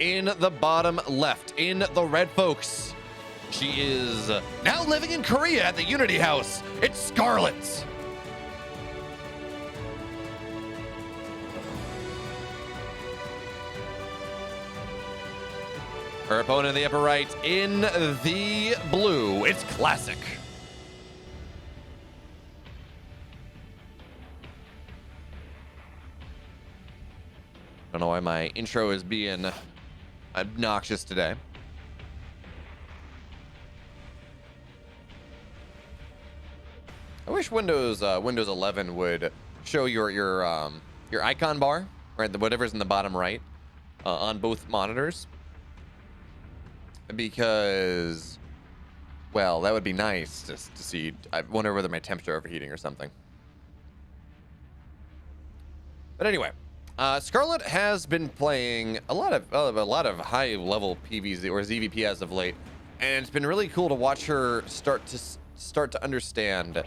in the bottom left, in the red, folks. She is now living in Korea at the Unity House. It's Scarlett. Her opponent in the upper right, in the blue, it's Classic. I don't know why my intro is being obnoxious today. I wish Windows 11 would show your icon bar, right? Whatever's in the bottom right, on both monitors. Because, well, that would be nice just to see. I wonder whether my temperature overheating or something. But anyway, Scarlett has been playing a lot of high level PvZ or ZVP as of late, and it's been really cool to watch her start to understand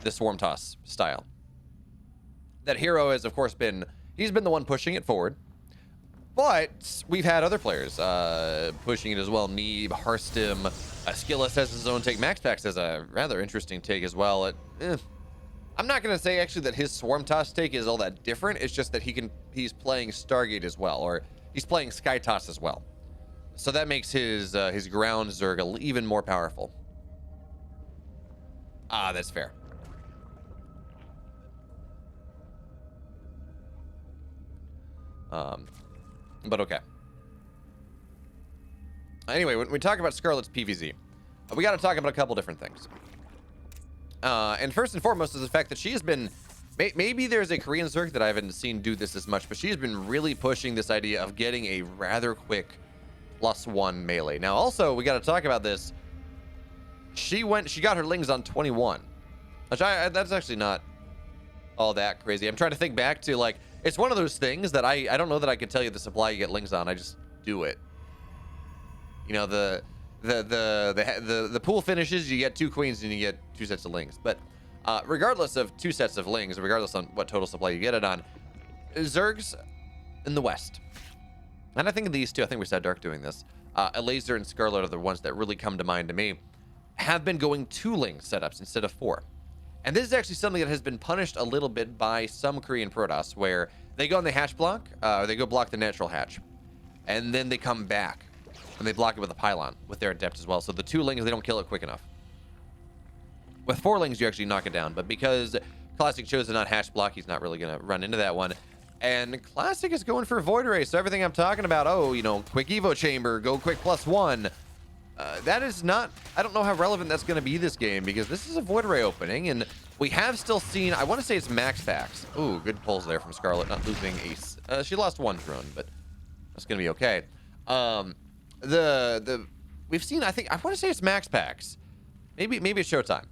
the Swarm Toss style. That hero has, of course, he's been the one pushing it forward. But we've had other players pushing it as well. Neeb, Harstim, Skilless has his own take. MaxPax has a rather interesting take as well. I'm not going to say actually that his Swarm Toss take is all that different. It's just that he's playing Stargate as well, or he's playing Sky Toss as well. So that makes his ground Zerg even more powerful. Ah, that's fair. But okay. Anyway, when we talk about Scarlett's PvZ, we got to talk about a couple different things. And first and foremost is the fact that she has been, maybe there's a Korean Zerg that I haven't seen do this as much, but she's been really pushing this idea of getting a rather quick +1 melee. Now, also, we got to talk about this. She got her Lings on 21, which that's actually not all that crazy. I'm trying to think back to, like, it's one of those things that I don't know that I could tell you the supply you get Lings on. I just do it. You know, the pool finishes, you get 2 queens and you get 2 sets of Lings. But regardless of 2 sets of Lings, regardless on what total supply you get it on, Zergs in the West, and I think these two, I think we saw Dark doing this, Laser and Scarlet are the ones that really come to mind to me, have been going 2 Ling setups instead of 4. And this is actually something that has been punished a little bit by some Korean Protoss, where they go on the hatch block, or they go block the natural hatch, and then they come back, and they block it with a pylon, with their adept as well. So the 2 Lings, they don't kill it quick enough. With 4 Lings, you actually knock it down, but because Classic chose to not hatch block, he's not really going to run into that one. And Classic is going for Void Ray, so everything I'm talking about, oh, you know, quick Evo Chamber, go quick +1, that is not, I don't know how relevant that's going to be this game, because this is a Void Ray opening, and we have still seen, I want to say it's MaxPax. Ooh, good pulls there from Scarlett, not losing Ace. She lost 1 drone, but that's going to be okay. We've seen, I want to say it's MaxPax. Maybe it's Showtime.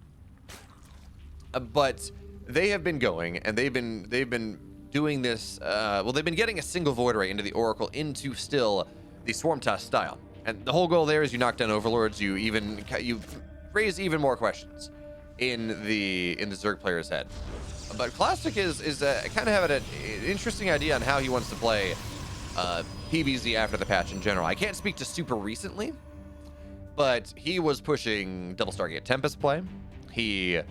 But they have been going, and they've been doing this, well, they've been getting a single Void Ray into the Oracle into still the Swarm Toss style. And the whole goal there is you knock down Overlords, you raise even more questions in the Zerg player's head. But Classic is kind of having an interesting idea on how he wants to play PvZ after the patch in general. I can't speak to super recently, but he was pushing Double Stargate Tempest play. He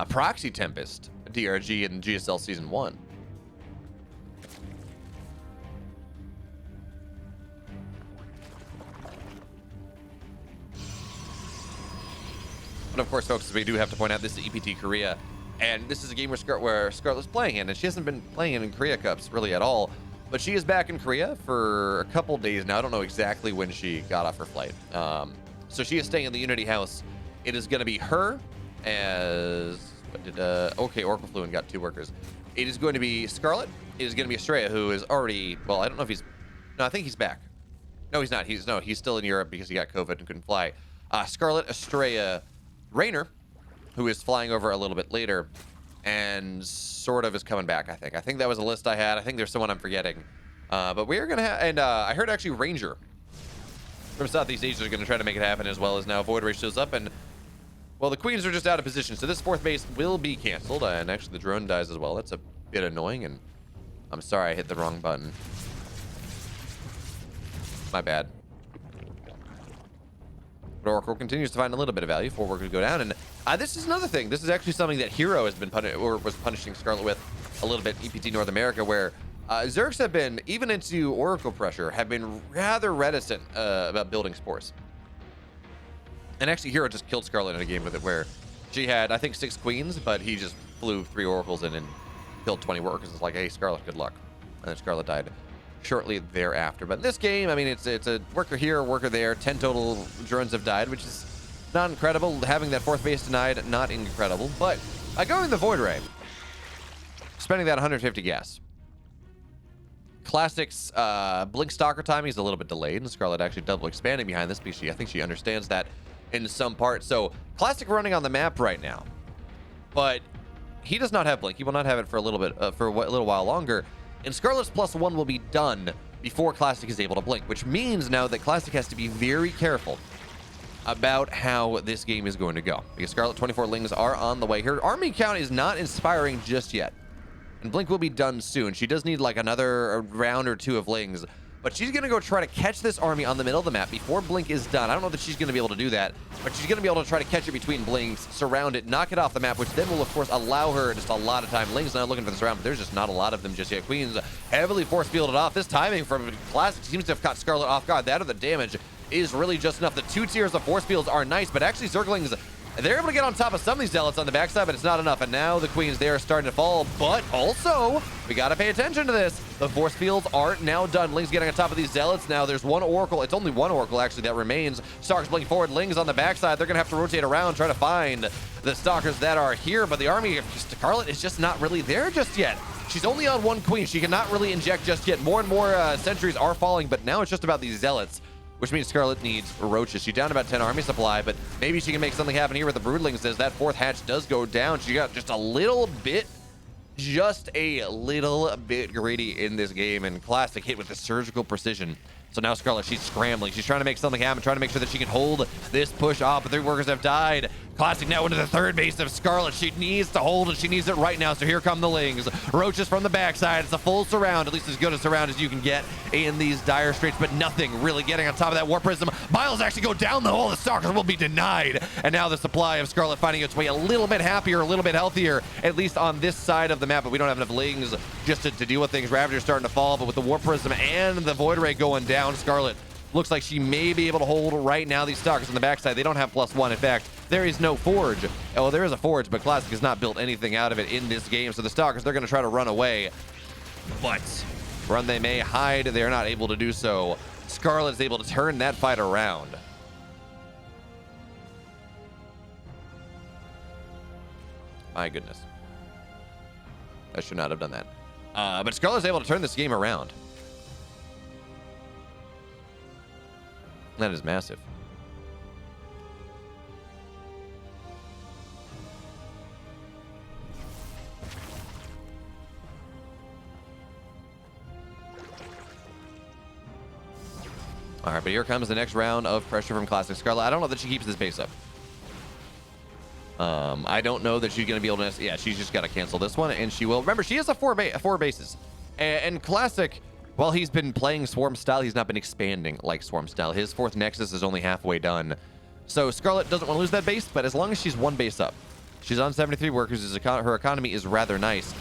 Proxy Tempest DRG in GSL Season 1. But of course, folks, we do have to point out this is EPT Korea, and this is a game where Scarlett's playing in, and she hasn't been playing in Korea Cups really at all. But she is back in Korea for a couple days now. I don't know exactly when she got off her flight. So she is staying in the Unity House. It is going to be her as okay, Oracle flew and got 2 workers. It is going to be Scarlett. It is going to be Estrella, who is already, well, I don't know if he's, no, I think he's back. No, he's not. He's still in Europe because he got COVID and couldn't fly. Scarlett, Estrella, Raynor, who is flying over a little bit later, and sort of is coming back, I think. I think that was a list I had. I think there's someone I'm forgetting. But we are going to have, and I heard actually Ranger from Southeast Asia is going to try to make it happen, as well as now Void Ray shows up, and, well, the Queens are just out of position, so this 4th base will be canceled, and actually the drone dies as well. That's a bit annoying, and I'm sorry I hit the wrong button. My bad. But Oracle continues to find a little bit of value. 4 workers go down, and this is another thing. This is actually something that Hero has been was punishing Scarlett with a little bit. EPT North America, where Zergs have been, even into Oracle pressure, have been rather reticent about building spores. And actually, Hero just killed Scarlett in a game with it, where she had, I think, 6 queens, but he just flew 3 oracles in and killed 20 workers. It's like, hey, Scarlett, good luck. And then Scarlett died shortly thereafter. But in this game, I mean, it's a worker here, worker there. 10 total drones have died, which is not incredible. Having that 4th base denied, not incredible. But going the Void Ray, spending that 150 gas. Classic's Blink Stalker timing is a little bit delayed, and Scarlett actually double expanding behind this piece. I think she understands that in some part. So Classic running on the map right now, but he does not have Blink. He will not have it for a little bit, for a little while longer. And Scarlett's +1 will be done before Classic is able to blink, which means now that Classic has to be very careful about how this game is going to go. Because Scarlett 24 Lings are on the way. Her army count is not inspiring just yet. And Blink will be done soon. She does need like another round or 2 of Lings. But she's going to go try to catch this army on the middle of the map before Blink is done. I don't know that she's going to be able to do that, but she's going to be able to try to catch it between Blinks, surround it, knock it off the map, which then will, of course, allow her just a lot of time. Ling's not looking for this round, but there's just not a lot of them just yet. Queen's heavily force-fielded off. This timing from Classic seems to have caught Scarlett off guard. That or the damage is really just enough. The 2 tiers of force fields are nice, but actually Zerglings, they're able to get on top of some of these Zealots on the backside, but it's not enough. And now the Queens, they are starting to fall. But also, we got to pay attention to this. The force fields are now done. Ling's getting on top of these Zealots. Now there's 1 Oracle. It's only 1 Oracle, actually, that remains. Stalkers blinking forward. Ling's on the backside. They're going to have to rotate around, try to find the Stalkers that are here. But the army of Scarlett is just not really there just yet. She's only on 1 Queen. She cannot really inject just yet. More and more sentries are falling, but now it's just about these Zealots, which means Scarlett needs roaches. She's down about 10 army supply, but maybe she can make something happen here with the Broodlings as that 4th hatch does go down. She got just a little bit greedy in this game, and Classic hit with the surgical precision. So now Scarlett, she's scrambling. She's trying to make something happen, trying to make sure that she can hold this push off, but 3 workers have died. Classic now into the 3rd base of Scarlett. She needs to hold it. She needs it right now, so here come the Lings. Roaches from the backside. It's a full surround, at least as good a surround as you can get in these dire straits, but nothing really getting on top of that War Prism. Miles actually go down the hole. The Stalkers will be denied. And now the supply of Scarlett finding its way a little bit happier, a little bit healthier, at least on this side of the map, but we don't have enough Lings just to deal with things. Ravagers starting to fall, but with the War Prism and the Void Ray going down, Scarlett looks like she may be able to hold right now. These Stalkers on the backside, they don't have +1. In fact, there is no forge. Oh, there is a forge, but Classic has not built anything out of it in this game. So the Stalkers, they're going to try to run away. But run they may, hide they're not able to do so. Scarlett is able to turn that fight around. My goodness. I should not have done that. But Scarlett's able to turn this game around. That is massive. All right, but here comes the next round of pressure from Classic. Scarlett, I don't know that she keeps this base up. I don't know that she's going to be able to... Yeah, she's just got to cancel this one, and she will. Remember, she has a four bases. And Classic, while he's been playing Swarm style, he's not been expanding like Swarm style. His 4th Nexus is only halfway done. So Scarlett doesn't want to lose that base, but as long as she's 1 base up, she's on 73 workers, her economy is rather nice.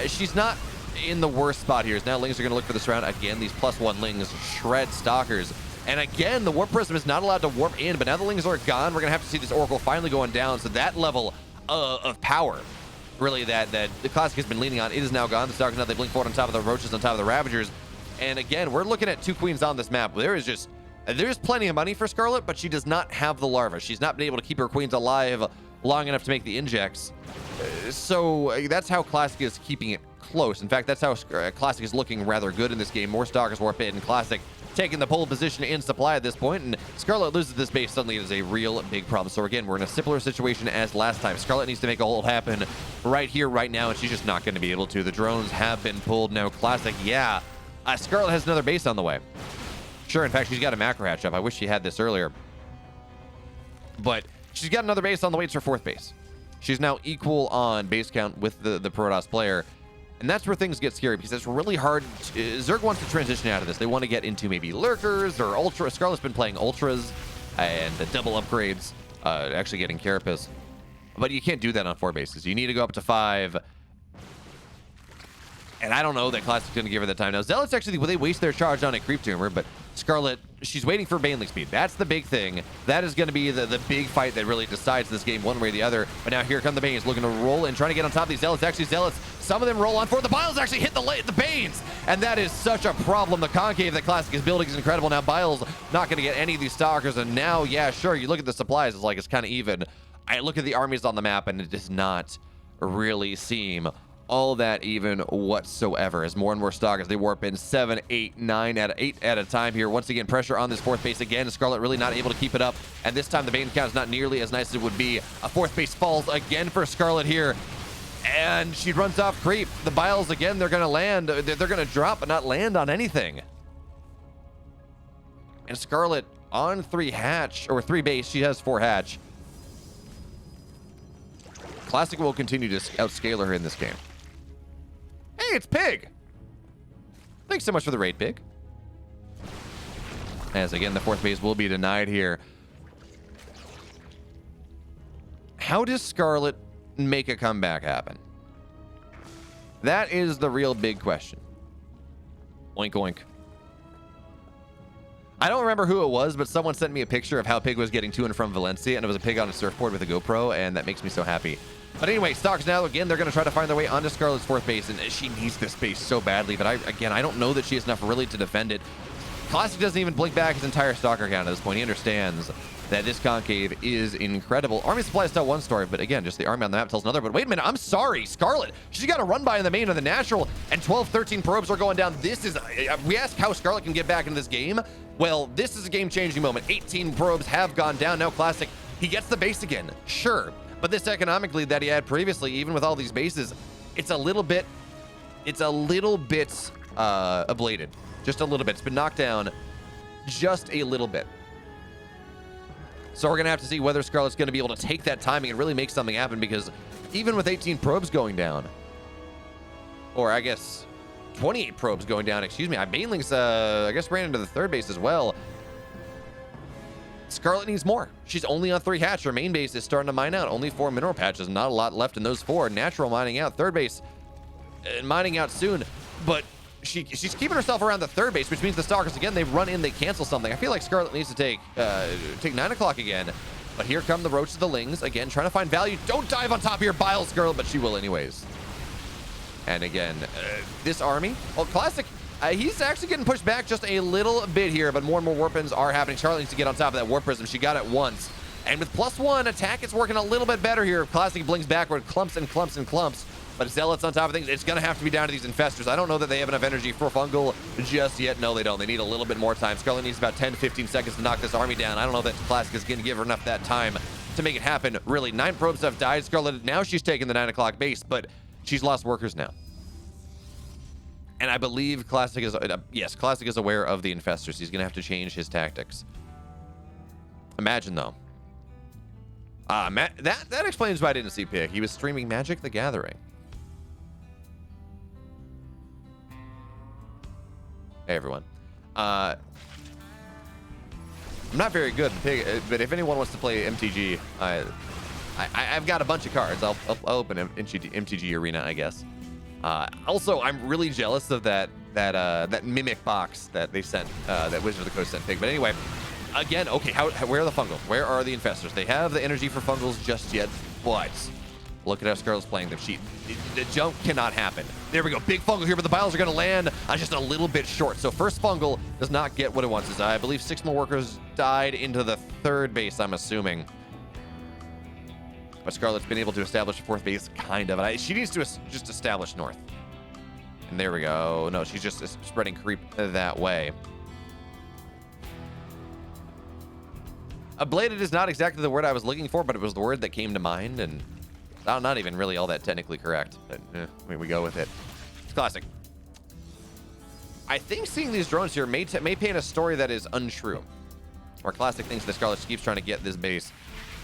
She's not in the worst spot here. Now Lings are going to look for this round. Again, these +1 Lings shred Stalkers. And again, the Warp Prism is not allowed to warp in, but now the Lings are gone. We're going to have to see this Oracle finally going down. So that level of power, really, that the Classic has been leaning on, it is now gone. The Stalkers now, they blink forward on top of the Roaches, on top of the Ravagers. And again, we're looking at 2 Queens on this map. There's plenty of money for Scarlett, but she does not have the larva. She's not been able to keep her Queens alive long enough to make the injects. So that's how Classic is keeping it close. In fact, that's how Classic is looking rather good in this game. More Stalkers warp in, and Classic taking the pole position in supply at this point, and Scarlett loses this base. Suddenly it is a real big problem. So again, we're in a similar situation as last time. Scarlett needs to make a hold happen right here, right now, and she's just not going to be able to. The drones have been pulled now. Classic, yeah. Scarlett has another base on the way. Sure, in fact, she's got a macro hatch up. I wish she had this earlier. But she's got another base on the way. It's her 4th base. She's now equal on base count with the Protoss player. And that's where things get scary, because it's really hard. Zerg wants to transition out of this. They want to get into maybe lurkers or ultra. Scarlett's been playing ultras and the double upgrades, actually getting carapace. But you can't do that on 4 bases. You need to go up to 5. And I don't know that Classic's going to give her that time. Now, Zealots actually, well, they waste their charge on a creep tumor, but Scarlett, she's waiting for Baneling speed. That's the big thing. That is going to be the big fight that really decides this game one way or the other. But now here come the Banes, looking to roll and trying to get on top of these Zealots. Actually, Zealots, some of them roll on forward. The Biles actually hit the Banes, and that is such a problem. The concave that Classic is building is incredible. Now, Biles not going to get any of these Stalkers, and now, yeah, sure, you look at the supplies, it's like it's kind of even. I look at the armies on the map, and it does not really seem all that even whatsoever, as more and more Stalkers, they warp in 7, 8, 9 8 at a time here. Once again, pressure on this 4th base again. Scarlett really not able to keep it up, and this time the Bane count is not nearly as nice as it would be. A 4th base falls again for Scarlett here, and she runs off creep. The Biles again, they're gonna land, they're gonna drop but not land on anything. And Scarlett on 3 hatch, or 3 base, she has 4 hatch. Classic will continue to outscale her in this game. Hey, it's Pig! Thanks so much for the raid, Pig. As again, the 4th base will be denied here. How does Scarlett make a comeback happen? That is the real big question. Oink, oink. I don't remember who it was, but someone sent me a picture of how Pig was getting to and from Valencia, and it was a pig on a surfboard with a GoPro, and that makes me so happy. But anyway, Stalkers now, again, they're going to try to find their way onto Scarlett's 4th base, and she needs this base so badly, but I don't know that she has enough really to defend it. Classic doesn't even blink back his entire Stalker count at this point. He understands that this concave is incredible. Army supplies tell one story, but again, just the army on the map tells another. But wait a minute, I'm sorry, Scarlett. She's got to run by in the main of the natural, and 12, 13 probes are going down. This is, we asked how Scarlett can get back into this game. Well, this is a game-changing moment. 18 probes have gone down. Now Classic, he gets the base again, sure. But this economic lead that he had previously, even with all these bases, it's a little bit ablated. Just a little bit. It's been knocked down just a little bit. So we're going to have to see whether Scarlett's going to be able to take that timing and really make something happen, because even with 18 probes going down, or I guess 28 probes going down, excuse me, Baneling's, I guess, ran into the 3rd base as well. Scarlett needs more. She's only on 3 hatch. Her main base is starting to mine out. Only 4 mineral patches. Not a lot left in those 4. Natural mining out. 3rd base mining out soon. But she's keeping herself around the 3rd base, which means the Stalkers, again, they run in, they cancel something. I feel like Scarlett needs to take 9 o'clock again. But here come the Roaches, the Lings, again, trying to find value. Don't dive on top of your Bile, Scarlett, but she will anyways. And again, this army, well, Classic, he's actually getting pushed back just a little bit here, but more and more warp-ins are happening. Charlotte needs to get on top of that warp prism. She got it once. And with +1 attack, it's working a little bit better here. Classic blinks backward, clumps and clumps and clumps. But Zealots on top of things, it's going to have to be down to these Infestors. I don't know that they have enough energy for Fungal just yet. No, they don't. They need a little bit more time. Scarlett needs about 10 to 15 seconds to knock this army down. I don't know that Classic is going to give her enough that time to make it happen. Really, 9 probes have died. Scarlett, now she's taking the 9 o'clock base, but she's lost workers now. And I believe Classic is, yes, Classic is aware of the Infestors. He's going to have to change his tactics. Imagine, though. That explains why I didn't see Pig. He was streaming Magic the Gathering. Hey, everyone. I'm not very good at Pig, but if anyone wants to play MTG, I've got a bunch of cards. I'll open MTG Arena, I guess. Also, I'm really jealous of that Mimic box that they sent, that Wizard of the Coast sent Pig. But anyway, again, okay, where are the Fungals? Where are the Infestors? They have the energy for Fungals just yet, but look at how Scarlett's playing them. The jump cannot happen. There we go. Big Fungal here, but the Biles are going to land just a little bit short. So first Fungal does not get what it wants. I believe 6 more workers died into the 3rd base, I'm assuming. But Scarlett's been able to establish a 4th base, kind of. And she needs to just establish north. And there we go. No, she's just spreading creep that way. Ablated is not exactly the word I was looking for, but it was the word that came to mind. And not even really all that technically correct. But we go with it. It's Classic. I think seeing these drones here may paint a story that is untrue. Or Classic thinks that Scarlett keeps trying to get this base.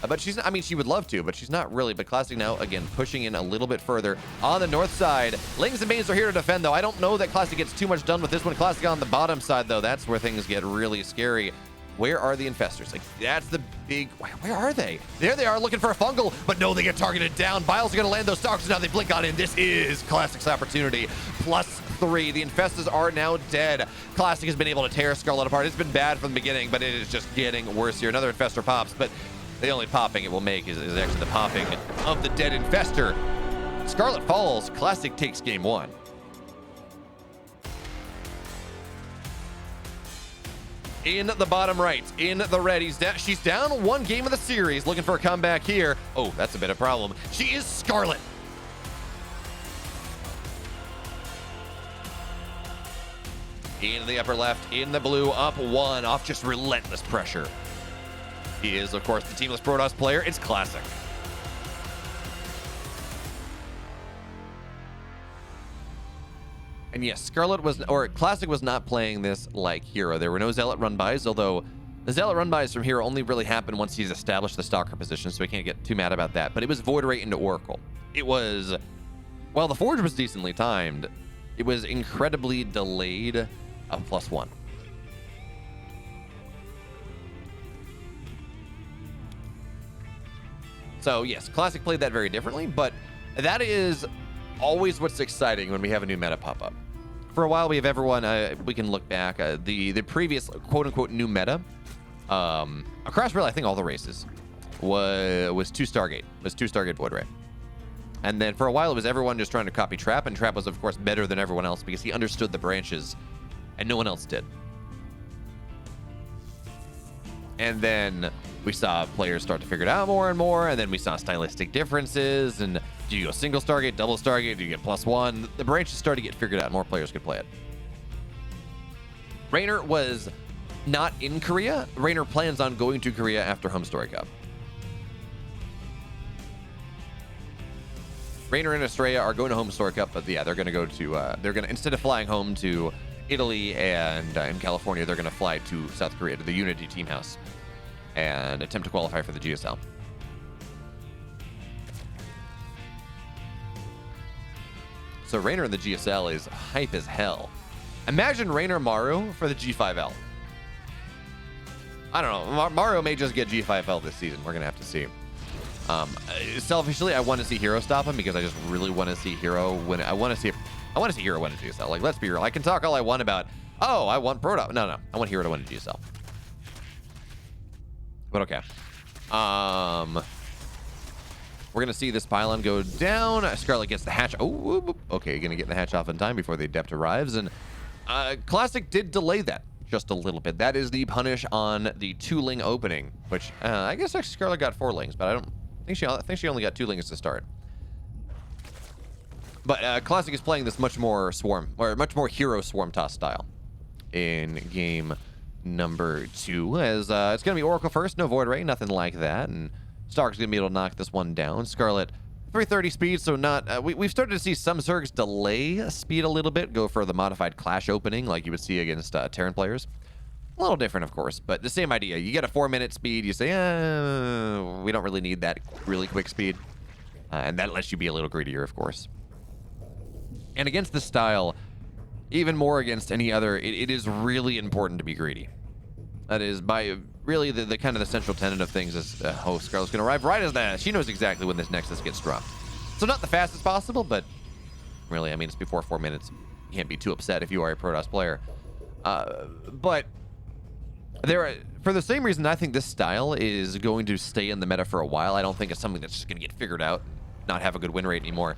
But she's not, I mean, she would love to, but she's not really. But Classic now, again, pushing in a little bit further on the north side. Lings and Banes are here to defend, though. I don't know that Classic gets too much done with this one. Classic on the bottom side, though, that's where things get really scary. Where are the infestors? Like, that's the big... Where are they? There they are, looking for a fungal, but no, they get targeted down. Biles are going to land those stalkers. Now they blink on in. This is Classic's opportunity. +3. The infestors are now dead. Classic has been able to tear Scarlett apart. It's been bad from the beginning, but it is just getting worse here. Another infestor pops, but the only popping it will make is actually the popping of the dead infestor. Scarlett falls. Classic takes game 1. In the bottom right, in the red, she's down 1 game of the series, looking for a comeback here. Oh, that's a bit of a problem. She is Scarlett. In the upper left, in the blue, up 1, off just relentless pressure. He is, of course, the teamless Protoss player. It's Classic. And yes, Scarlett Classic was not playing this like Hero. There were no Zealot run-bys, although the Zealot run-bys from Hero only really happen once he's established the Stalker position, so we can't get too mad about that. But it was Void Ray into Oracle. It was, while the Forge was decently timed, it was incredibly delayed of +1. So yes, Classic played that very differently, but that is always what's exciting when we have a new meta pop up. For a while, we have everyone, we can look back, the previous quote-unquote new meta, across really, I think all the races, was 2 Stargate, Void Ray. And then for a while, it was everyone just trying to copy Trap, and Trap was, of course, better than everyone else because he understood the branches, and no one else did. And then we saw players start to figure it out more and more, and then we saw stylistic differences, and do you go single Stargate, double Stargate, do you get +1? The branches started to get figured out, more players could play it. Raynor was not in Korea. Raynor plans on going to Korea after Home Story Cup. Raynor and Estrella are going to Home Story Cup, but yeah, they're going to go to, instead of flying home to Italy and in California, they're going to fly to South Korea, to the Unity team house, and attempt to qualify for the GSL. So Raynor in the GSL is hype as hell. Imagine Raynor Maru for the G5L. I don't know. Maru may just get G5L this season. We're going to have to see. Selfishly, I want to see Hero stop him because I just really want to see Hero win. I want to see Hero win a GSL. Like, let's be real. I can talk all I want about, oh, I want Protoss. No. I want Hero to win a GSL. But okay. We're going to see this pylon go down. Scarlett gets the hatch. Oh, okay, going to get the hatch off in time before the Adept arrives. And Classic did delay that just a little bit. That is the punish on the 2-ling opening, which I guess actually Scarlett got 4 lings, but I think she only got 2 lings to start. But Classic is playing this much more Hero Swarm Toss style in game number 2, as it's going to be Oracle first, no Void Ray, nothing like that, and Stark's going to be able to knock this one down. Scarlett, 330 speed, so not... we've started to see some Zergs delay speed a little bit, go for the modified Clash opening, like you would see against Terran players. A little different, of course, but the same idea. You get a 4-minute speed, you say, we don't really need that really quick speed. And that lets you be a little greedier, of course. And against this style, even more against any other, it is really important to be greedy. That is by really the kind of the central tenet of things is, oh, Scarlett's going to arrive right as that. She knows exactly when this Nexus gets dropped. So not the fastest possible, but really, I mean, it's before 4 minutes. You can't be too upset if you are a Protoss player. But for the same reason, I think this style is going to stay in the meta for a while. I don't think it's something that's just going to get figured out, not have a good win rate anymore.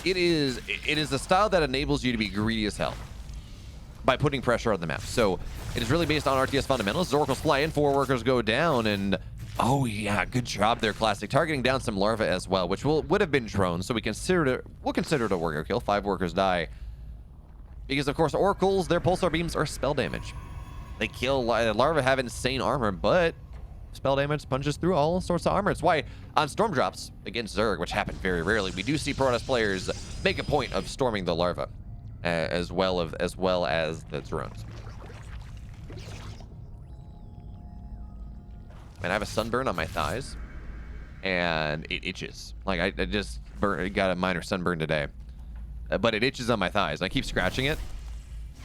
It is a style that enables you to be greedy as hell by putting pressure on the map. So it is really based on RTS fundamentals. Oracles fly in, 4 workers go down, and oh yeah, good job there, Classic. Targeting down some larvae as well, which would have been drones, so we'll consider it a worker kill. 5 workers die. Because of course Oracles, their pulsar beams are spell damage. They kill larvae, have insane armor, but spell damage punches through all sorts of armor. It's why on storm drops against Zerg, which happen very rarely, we do see Protoss players make a point of storming the larva. As well as the drones. And I have a sunburn on my thighs, and it itches. Like, I just got a minor sunburn today. But it itches on my thighs. I keep scratching it,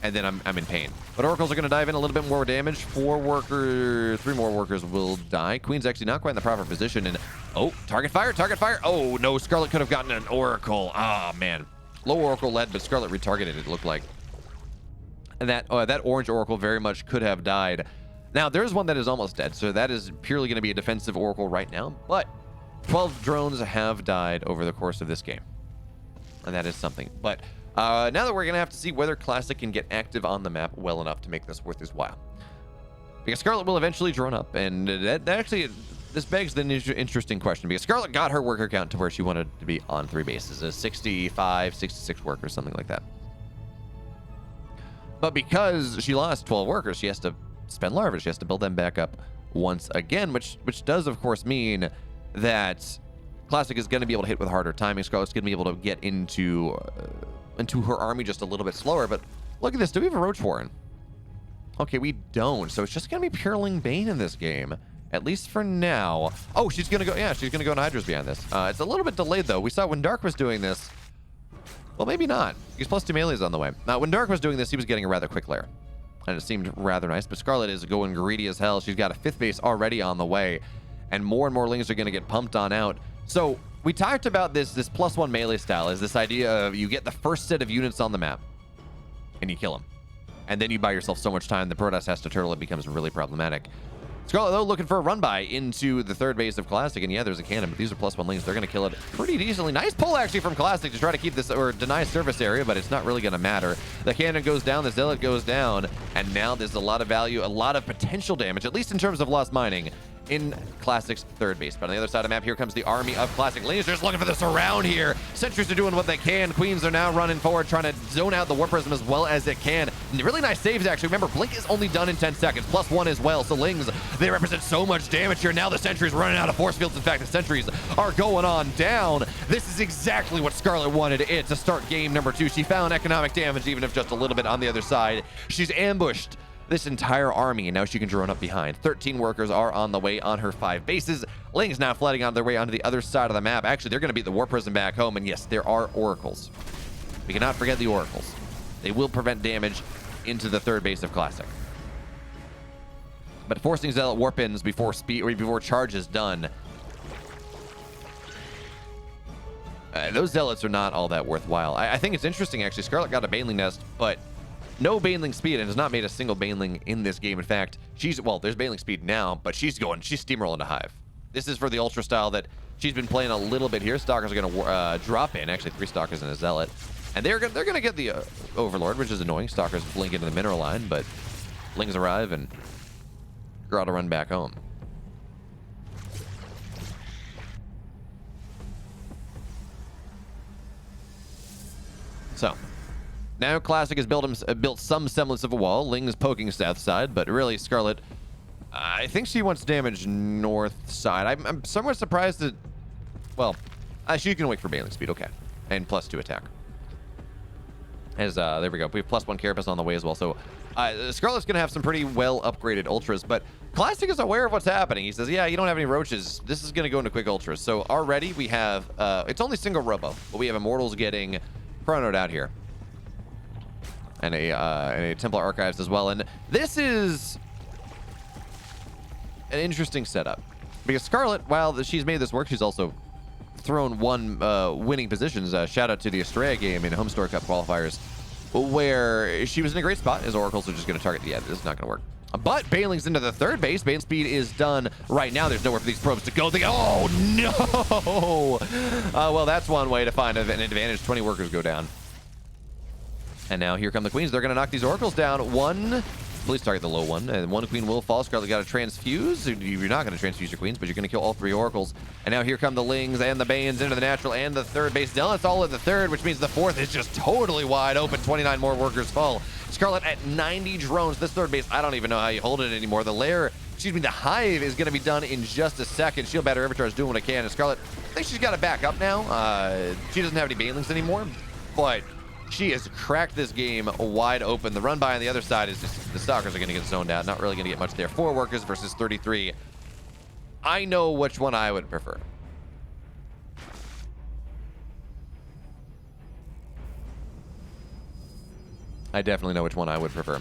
and then I'm in pain. But Oracles are going to dive in a little bit more damage. 3 more workers will die. Queen's actually not quite in the proper position. And, oh, target fire, target fire. Oh, no, Scarlett could have gotten an Oracle. Ah, man. Low Oracle led, but Scarlett retargeted, it looked like. And that orange Oracle very much could have died. Now, there's one that is almost dead, so that is purely going to be a defensive Oracle right now. But 12 drones have died over the course of this game. And that is something. But now that we're going to have to see whether Classic can get active on the map well enough to make this worth his while. Because Scarlett will eventually drone up, and that actually, this begs the interesting question, because Scarlett got her worker count to where she wanted to be on 3 bases, a 65, 66 workers, something like that. But because she lost 12 workers, she has to spend larvae. She has to build them back up once again, which does, of course, mean that Classic is going to be able to hit with harder timing. Scarlett's going to be able to get into her army just a little bit slower. But look at this. Do we have a Roach Warren? Okay, we don't. So it's just going to be Purling Bane in this game, at least for now. Oh, she's going to go. Yeah, she's going to go in Hydras behind this. It's a little bit delayed, though. We saw when Dark was doing this. Well, maybe not. He's +2 melees on the way. Now, when Dark was doing this, he was getting a rather quick lair. And it seemed rather nice. But Scarlett is going greedy as hell. She's got a 5th base already on the way. And more lings are going to get pumped on out. So we talked about this +1 melee style is this idea of you get the first set of units on the map and you kill them. And then you buy yourself so much time the Protoss has to turtle. It becomes really problematic. Scarlett, though, looking for a run by into the 3rd base of Classic. And yeah, there's a cannon, but these are +1 lanes. They're going to kill it pretty decently. Nice pull, actually, from Classic to try to keep this or deny service area, but it's not really going to matter. The cannon goes down, the Zealot goes down, and now there's a lot of value, a lot of potential damage, at least in terms of lost mining, in Classic's 3rd base. But on the other side of the map, here comes the army of Classic. Lanes just looking for the surround here. Sentries are doing what they can. Queens are now running forward, trying to zone out the Warp Prism as well as it can. And really nice saves, actually. Remember, Blink is only done in 10 seconds, +1 as well. So Lings, they represent so much damage here. Now the Sentries running out of force fields. In fact, the Sentries are going on down. This is exactly what Scarlett wanted it to start game number 2. She found economic damage, even if just a little bit on the other side. She's ambushed this entire army, and now she can drone up behind. 13 workers are on the way on her 5 bases. Ling's now flooding on their way onto the other side of the map. Actually, they're going to beat the War Prism back home, and yes, there are Oracles. We cannot forget the Oracles. They will prevent damage into the 3rd base of Classic. But forcing Zealot warp-ins before charge is done. Those Zealots are not all that worthwhile. I think it's interesting, actually. Scarlett got a Baneling Nest, but no Baneling speed, and has not made a single Baneling in this game. In fact, there's Baneling speed now, but she's steamrolling to Hive. This is for the Ultra style that she's been playing a little bit here. Stalkers are going to drop in, actually 3 Stalkers and a Zealot. And they're going to get the Overlord, which is annoying. Stalkers blink into the mineral line, but Lings arrive and Grotto run back home. So now Classic has built some semblance of a wall. Ling's poking south side, but really Scarlett, I think she wants damage north side. I'm somewhat surprised that, well, she can wait for Baneling speed, okay, and +2 attack. As there we go, we have +1 Carapace on the way as well. So Scarlett's gonna have some pretty well upgraded ultras, but Classic is aware of what's happening. He says, yeah, you don't have any roaches. This is gonna go into quick ultras. So already we have, it's only single robo, but we have Immortals getting Chronoed out here. And a Templar Archives as well. And this is an interesting setup. Because Scarlett, while she's made this work, she's also thrown 1 winning positions. Shout out to the Estrella game in Homestore Cup qualifiers, where she was in a great spot. His Oracles are just going to target. Yeah, this is not going to work. But Baneling's into the 3rd base. Bane speed is done right now. There's nowhere for these probes to go. Oh, no! Well, that's one way to find an advantage. 20 workers go down. And now here come the Queens. They're going to knock these Oracles down. 1, please target the low one. And 1 Queen will fall. Scarlett got to transfuse. You're not going to transfuse your Queens, but you're going to kill all 3 Oracles. And now here come the Lings and the Banes into the natural and the 3rd base. Zealot's all at the 3rd, which means the 4th is just totally wide open. 29 more workers fall. Scarlett at 90 drones. This 3rd base, I don't even know how you hold it anymore. The Hive is going to be done in just a second. Shield Battery Avatar is doing what it can. And Scarlett, I think she's got to back up now. She doesn't have any Banelings anymore, but she has cracked this game wide open. The run by on the other side is just the Stalkers are going to get zoned out. Not really going to get much there. 4 workers versus 33. I know which one I would prefer. I definitely know which one I would prefer.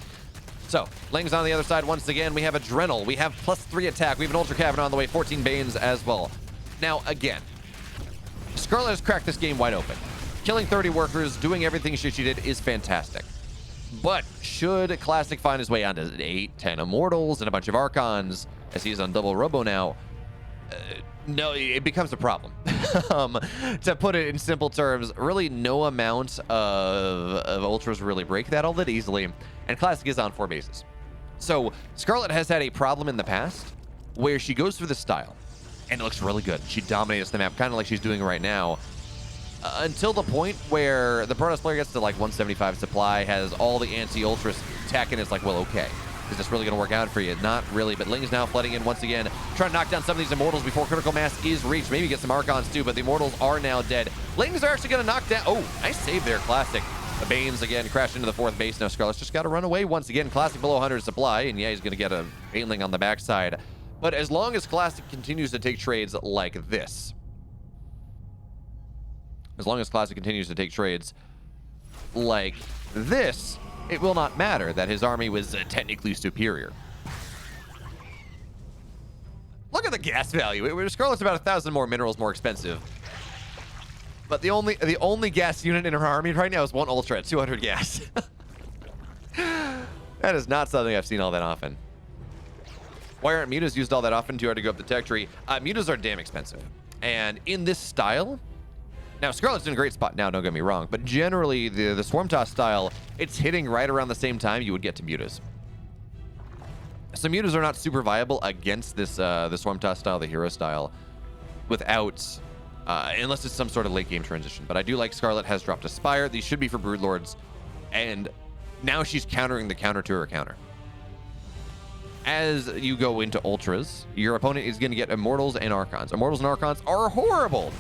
So, Ling's on the other side once again. We have Adrenal. We have +3 attack. We have an Ultra Cavern on the way. 14 Banes as well. Now, again, Scarlett has cracked this game wide open. Killing 30 workers, doing everything she did is fantastic. But should Classic find his way onto 8, 10 Immortals and a bunch of Archons, as he's on double Robo now, no, it becomes a problem. To put it in simple terms, really no amount of Ultras really break that all that easily, and Classic is on 4 bases. So Scarlett has had a problem in the past where she goes through the style, and it looks really good. She dominates the map, kind of like she's doing right now, until the point where the Protoss player gets to like 175 supply, has all the anti-Ultras tech, and it's like, well, okay. Is this really going to work out for you? Not really, but Ling is now flooding in once again, trying to knock down some of these Immortals before critical mass is reached. Maybe get some Archons too, but the Immortals are now dead. Lings are actually going to knock down... Oh, nice save there, Classic. The Banes again crashed into the 4th base. Now Scarlett's just got to run away once again. Classic below 100 supply, and yeah, he's going to get a Baneling on the backside. But as long as Classic continues to take trades like this, it will not matter that his army was technically superior. Look at the gas value. Scarlett's about 1,000 more minerals more expensive. But the only gas unit in her army right now is 1 Ultra at 200 gas. That is not something I've seen all that often. Why aren't mutas used all that often? Too hard to go up the tech tree. Mutas are damn expensive. And in this style... Now, Scarlett's in a great spot now, don't get me wrong, but generally, the Swarm Toss style, it's hitting right around the same time you would get to mutas. So mutas are not super viable against this the Swarm Toss style, the hero style, without, unless it's some sort of late game transition. But I do like Scarlett has dropped a Spire. These should be for Broodlords, and now she's countering the counter to her counter. As you go into Ultras, your opponent is going to get Immortals and Archons. Immortals and Archons are horrible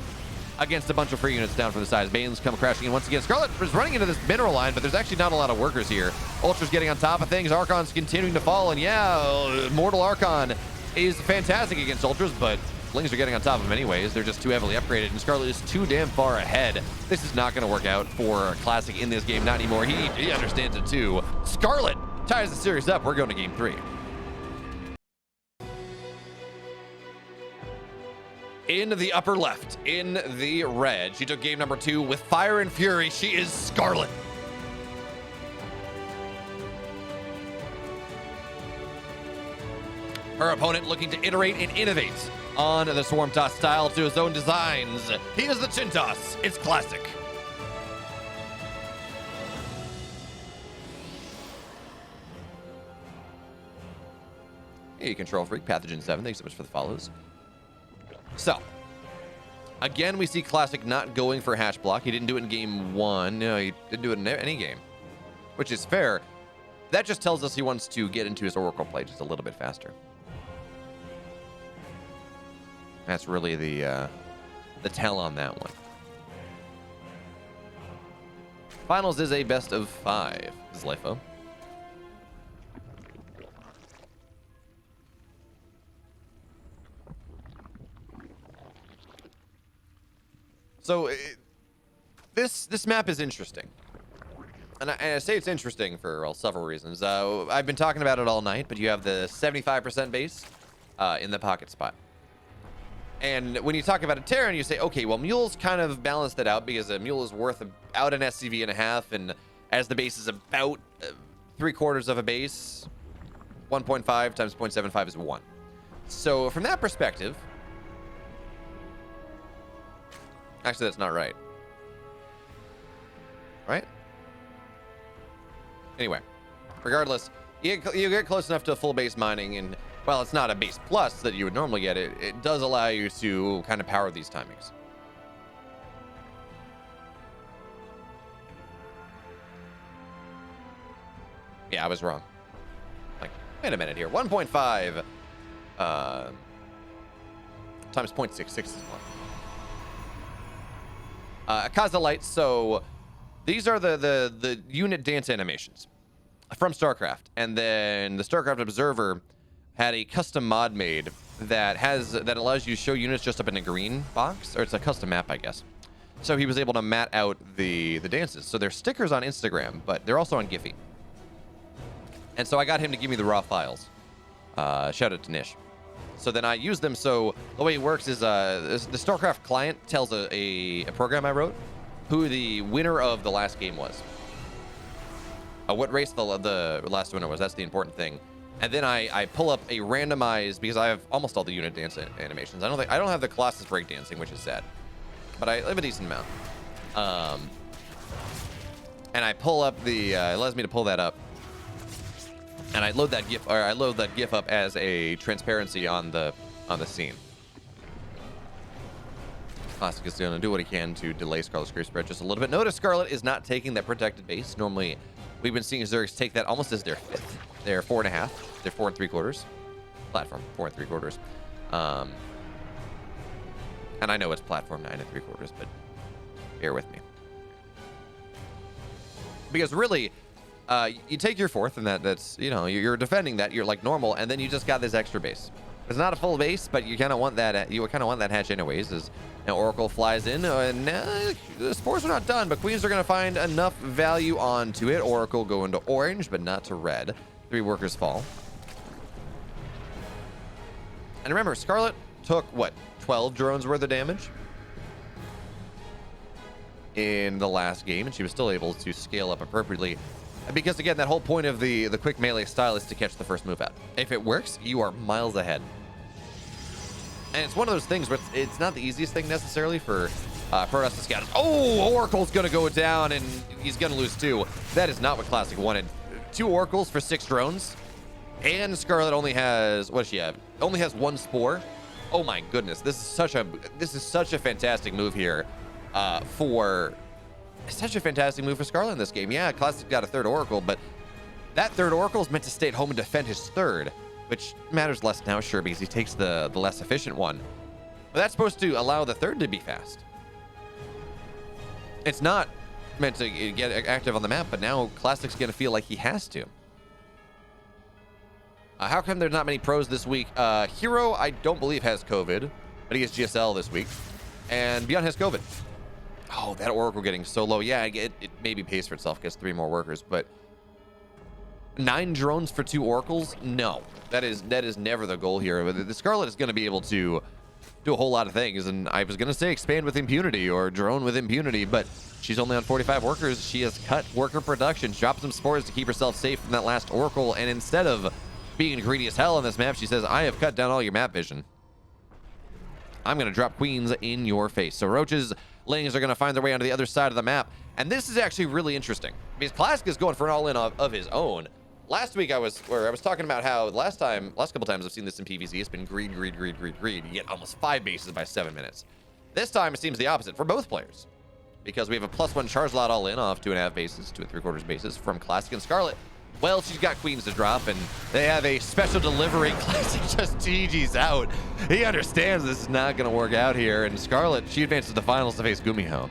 against a bunch of free units down from the sides. Banes come crashing in once again. Scarlett is running into this mineral line, but there's actually not a lot of workers here. Ultra's getting on top of things. Archon's continuing to fall, and yeah, Mortal Archon is fantastic against Ultras, but Lings are getting on top of them anyways. They're just too heavily upgraded, and Scarlett is too damn far ahead. This is not going to work out for Classic in this game, not anymore. He understands it too. Scarlett ties the series up. We're going to game 3. In the upper left, in the red, she took game number 2 with Fire and Fury. She is Scarlett. Her opponent looking to iterate and innovate on the Swarm Toss style to his own designs. He is the Chintoss. It's Classic. Hey, Control Freak, Pathogen 7, thanks so much for the follows. So, again, we see Classic not going for Hatch Block. He didn't do it in game 1. No, he didn't do it in any game, which is fair. That just tells us he wants to get into his Oracle play just a little bit faster. That's really the tell on that one. Finals is a best of 5. This is Lifo. So this map is interesting, and I say it's interesting for several reasons. I've been talking about it all night, but you have the 75% base in the pocket spot, and when you talk about a Terran, you say, okay, well, Mule's kind of balanced it out because a Mule is worth about an SCV and a half, and as the base is about 3/4 of a base, 1.5 times 0.75 is 1. So from that perspective. Actually, that's not right. Right? Anyway, regardless, you get close enough to full base mining, and while it's not a base plus that you would normally get, it does allow you to kind of power these timings. Yeah, I was wrong. Like, wait a minute here. 1.5 times 0.66 is 1. Kaza Light, so these are the unit dance animations from StarCraft, and then the StarCraft Observer had a custom mod made that allows you to show units just up in a green box, or it's a custom map, I guess. So he was able to mat out the dances. So they're stickers on Instagram, but they're also on Giphy. And so I got him to give me the raw files. Shout out to Nish. So then I use them. So the way it works is the StarCraft client tells a program I wrote who the winner of the last game was. What race the last winner was. That's the important thing. And then I pull up a randomized, because I have almost all the unit dance animations. I don't have the Colossus breakdancing, which is sad, but I have a decent amount. And I pull up it allows me to pull that up, and I load that GIF up as a transparency on the scene. Classic is going to do what he can to delay Scarlet's grave spread just a little bit. Notice Scarlett is not taking that protected base. Normally, we've been seeing Zergs take that almost as their fifth. They're 4.5. They're 4 3/4. Platform 4 3/4. And I know it's platform 9 3/4, but bear with me. Because really, you take your fourth, and that's you're defending that. You're like normal, and then you just got this extra base. It's not a full base, but you kind of want that. You kind of want that hatch anyways. As now Oracle flies in, and the spores are not done, but Queens are going to find enough value onto it. Oracle go into orange, but not to red. 3 workers fall. And remember, Scarlett took what, 12 drones worth of damage in the last game, and she was still able to scale up appropriately. Because again, that whole point of the quick melee style is to catch the first move out. If it works, you are miles ahead. And it's one of those things where it's not the easiest thing necessarily for Protoss to scout. Oh, Oracle's gonna go down, and he's gonna lose 2. That is not what Classic wanted. 2 Oracles for 6 drones, and Scarlett only has, what does she have? Only has 1 spore. Oh my goodness, this is such a fantastic move here for Scarlett in this game. Yeah, Classic got a 3rd Oracle, but that 3rd Oracle is meant to stay at home and defend his 3rd, which matters less now, sure, because he takes the less efficient one. But that's supposed to allow the 3rd to be fast. It's not meant to get active on the map, but now Classic's going to feel like he has to. How come there's not many pros this week? Hero, I don't believe, has COVID, but he has GSL this week. And Beyond has COVID. Oh, that Oracle getting so low. Yeah, it maybe pays for itself, gets 3 more workers, but 9 drones for 2 Oracles? No, that is never the goal here. The Scarlett is going to be able to do a whole lot of things, and I was going to say expand with impunity or drone with impunity, but she's only on 45 workers. She has cut worker production, dropped some spores to keep herself safe from that last Oracle, and instead of being greedy as hell on this map, she says, I have cut down all your map vision. I'm going to drop queens in your face. So Roach's lanes are going to find their way onto the other side of the map, and this is actually really interesting because Classic is going for an all-in of his own. Last week I was talking about how last couple times I've seen this in PvZ, it's been greed. You get almost 5 bases by 7 minutes. This time it seems the opposite for both players, because we have a +1 charge lot all in off 2.5 bases, 2 3/4 bases from Classic, and Scarlett, well, she's got queens to drop, and they have a special delivery. Classic just GG's out. He understands this is not going to work out here, and Scarlett, she advances to the finals to face Gumiho.